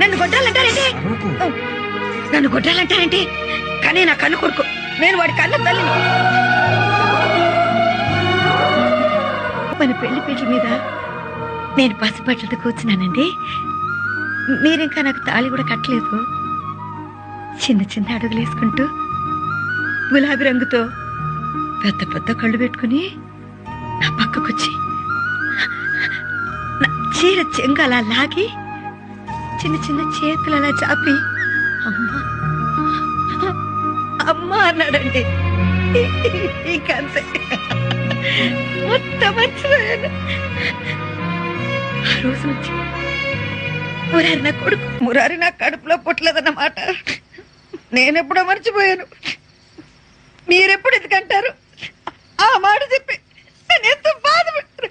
నన్ను కొట్టాలంటారేంటి? నన్ను కొట్టాలంటారేంటి? కానీ నా కన్ను కొడుకు, నేను వాడి కన్ను తల్లిని. మన పెళ్లి పీటల మీద నేను పసిబట్టలతో కూర్చున్నానండి. మీరింకా నాకు తాళి కూడా కట్టలేదు. చిన్న చిన్న అడుగులు వేసుకుంటూ గులాబీ రంగుతో పెద్ద పెద్ద కళ్ళు పెట్టుకుని నా పక్కకొచ్చి నా చీర చెంగు అలా లాగి చిన్న చిన్న చేతులు అలా చాపి అమ్మా అమ్మా అన్నాడండి. ఇంకంతే, మొత్తం మర్చిపోయాను. ఆ రోజు నుంచి మురారి నా కొడుకు, మురారి నా కడుపులో పుట్టలేదన్నమాట నేనెప్పుడో మర్చిపోయాను. మీరెప్పుడు ఎందుకంటారు? ఆ మాట చెప్పి నేను ఎంత బాధపడ్డాను.